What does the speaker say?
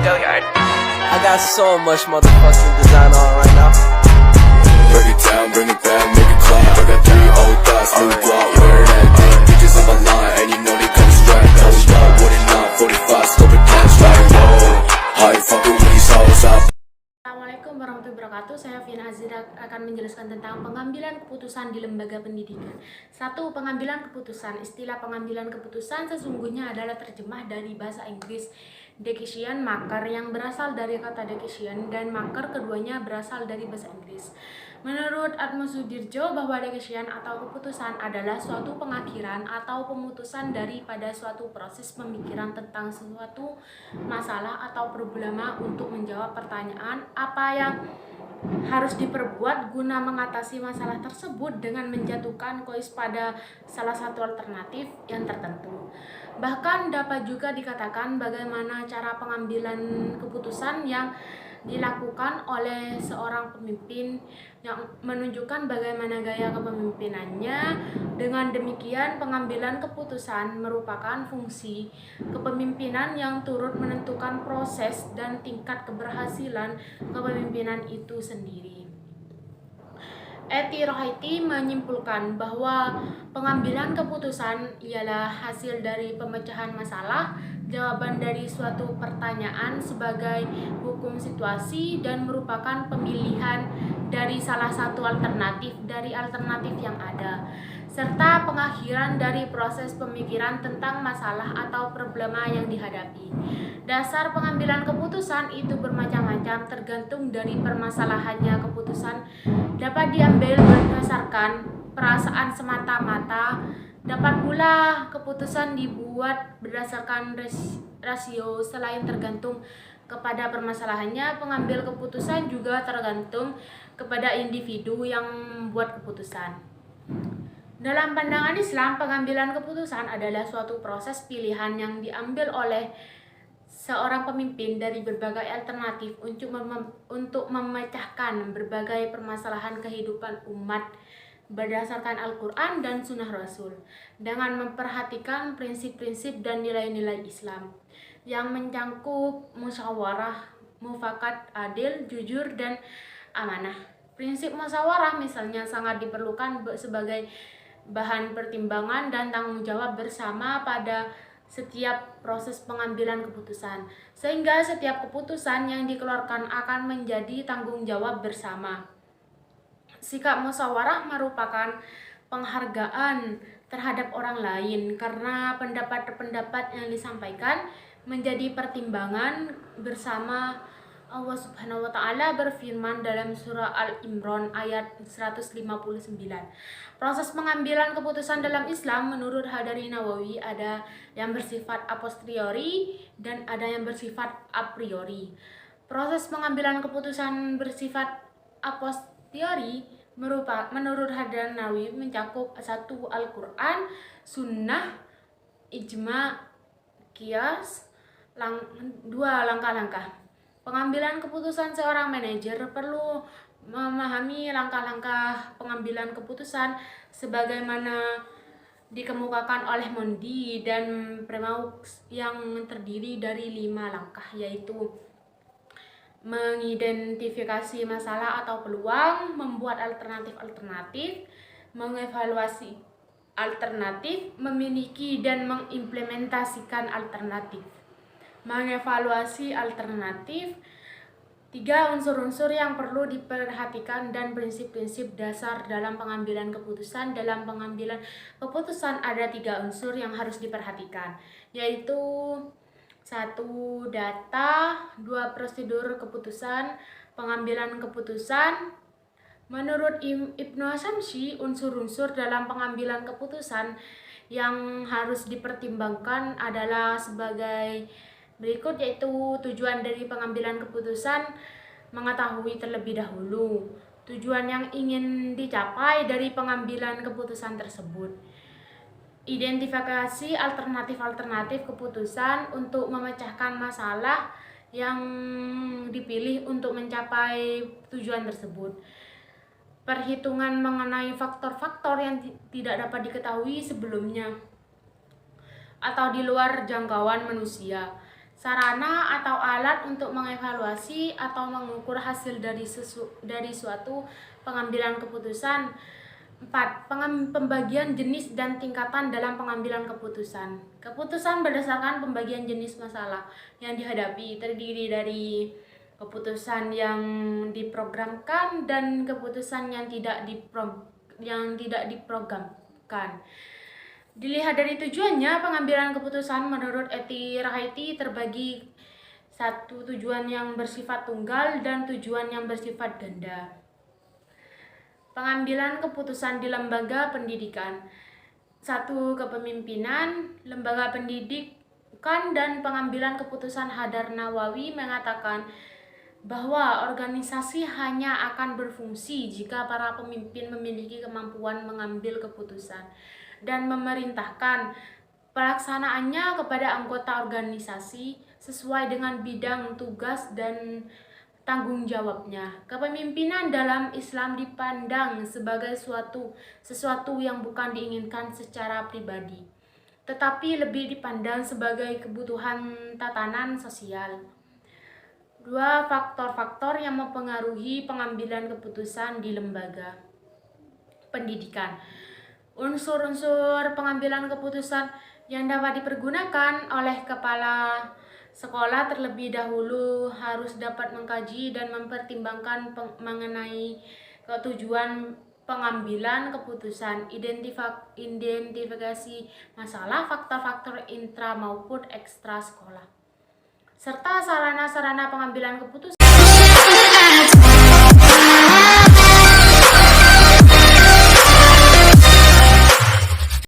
I got so much motherfucking design on right now. Break it down, bring it back, make it clap. I got 3 old thoughts, new block, where that day. Bitches on my line, and you know they come straight. Hold up, what it not, 45, scope it cash like whoa. How you fucking with these hoes up? Assalamualaikum warahmatullahi wabarakatuh. Saya Fiana Azira akan menjelaskan tentang pengambilan keputusan di lembaga pendidikan. 1. Pengambilan keputusan. Istilah pengambilan keputusan sesungguhnya adalah terjemah dari bahasa Inggris decision maker yang berasal dari kata decision dan maker keduanya berasal dari bahasa Inggris. Menurut Atmo Sudirjo bahwa decision atau keputusan adalah suatu pengakhiran atau pemutusan daripada suatu proses pemikiran tentang suatu masalah atau problema untuk menjawab pertanyaan apa yang harus diperbuat guna mengatasi masalah tersebut dengan menjatuhkan kois pada salah satu alternatif yang tertentu. Bahkan dapat juga dikatakan bagaimana cara pengambilan keputusan yang dilakukan oleh seorang pemimpin yang menunjukkan bagaimana gaya kepemimpinannya. Dengan demikian, pengambilan keputusan merupakan fungsi kepemimpinan yang turut menentukan proses dan tingkat keberhasilan kepemimpinan itu sendiri. Eti Rohaiti menyimpulkan bahwa pengambilan keputusan ialah hasil dari pemecahan masalah, jawaban dari suatu pertanyaan sebagai hukum situasi, dan merupakan pemilihan dari salah satu alternatif dari alternatif yang ada, serta pengakhiran dari proses pemikiran tentang masalah atau problema yang dihadapi. Dasar pengambilan keputusan itu bermacam-macam tergantung dari permasalahannya. Keputusan dapat diambil berdasarkan perasaan semata-mata, dapat pula keputusan dibuat berdasarkan rasio. Selain tergantung kepada permasalahannya, pengambil keputusan juga tergantung kepada individu yang membuat keputusan. Dalam pandangan Islam, pengambilan keputusan adalah suatu proses pilihan yang diambil oleh seorang pemimpin dari berbagai alternatif untuk memecahkan berbagai permasalahan kehidupan umat berdasarkan Al-Quran dan Sunnah Rasul, dengan memperhatikan prinsip-prinsip dan nilai-nilai Islam yang mencangkup musyawarah, mufakat, adil, jujur, dan amanah. Prinsip musyawarah misalnya sangat diperlukan sebagai bahan pertimbangan dan tanggung jawab bersama pada setiap proses pengambilan keputusan, sehingga setiap keputusan yang dikeluarkan akan menjadi tanggung jawab bersama. Sikap musyawarah merupakan penghargaan terhadap orang lain karena pendapat-pendapat yang disampaikan menjadi pertimbangan bersama. Allah Subhanahu wa Ta'ala berfirman dalam surah Al-Imran ayat 159. Proses pengambilan keputusan dalam Islam menurut Hadari Nawawi ada yang bersifat a posteriori dan ada yang bersifat a priori. Proses pengambilan keputusan bersifat a posteriori menurut Hadari Nawawi mencakup 1. Al-Quran, Sunnah, Ijma, Qiyas, 2. Langkah-langkah. Pengambilan keputusan seorang manajer perlu memahami langkah-langkah pengambilan keputusan sebagaimana dikemukakan oleh Mondi dan Premaux yang terdiri dari 5 langkah, yaitu mengidentifikasi masalah atau peluang, membuat alternatif-alternatif, mengevaluasi alternatif, memiliki dan mengimplementasikan alternatif. Mengevaluasi alternatif. 3. Unsur-unsur yang perlu diperhatikan dan prinsip-prinsip dasar dalam pengambilan keputusan. Dalam pengambilan keputusan ada 3 unsur yang harus diperhatikan, yaitu 1. Data, 2. Prosedur keputusan pengambilan keputusan. Menurut Ibnu Asamsi, unsur-unsur dalam pengambilan keputusan yang harus dipertimbangkan adalah sebagai berikut, yaitu tujuan dari pengambilan keputusan, mengetahui terlebih dahulu tujuan yang ingin dicapai dari pengambilan keputusan tersebut, identifikasi alternatif-alternatif keputusan untuk memecahkan masalah yang dipilih untuk mencapai tujuan tersebut, perhitungan mengenai faktor-faktor yang tidak dapat diketahui sebelumnya atau di luar jangkauan manusia, sarana atau alat untuk mengevaluasi atau mengukur hasil dari suatu pengambilan keputusan. 4. Pembagian jenis dan tingkatan dalam pengambilan keputusan. Keputusan berdasarkan pembagian jenis masalah yang dihadapi terdiri dari keputusan yang diprogramkan dan keputusan yang tidak diprogramkan. Dilihat dari tujuannya, pengambilan keputusan menurut Eti Rahiti terbagi 1. Tujuan yang bersifat tunggal dan tujuan yang bersifat ganda. Pengambilan keputusan di lembaga pendidikan. 1. Kepemimpinan. Lembaga pendidikan dan pengambilan keputusan Hadar Nawawi mengatakan bahwa organisasi hanya akan berfungsi jika para pemimpin memiliki kemampuan mengambil keputusan dan memerintahkan pelaksanaannya kepada anggota organisasi sesuai dengan bidang tugas dan tanggung jawabnya. Kepemimpinan dalam Islam dipandang sebagai sesuatu yang bukan diinginkan secara pribadi, tetapi lebih dipandang sebagai kebutuhan tatanan sosial. 2. Faktor-faktor yang mempengaruhi pengambilan keputusan di lembaga pendidikan. Unsur-unsur pengambilan keputusan yang dapat dipergunakan oleh kepala sekolah terlebih dahulu harus dapat mengkaji dan mempertimbangkan mengenai tujuan pengambilan keputusan, identifikasi masalah, faktor-faktor intra maupun ekstra sekolah, serta sarana-sarana pengambilan keputusan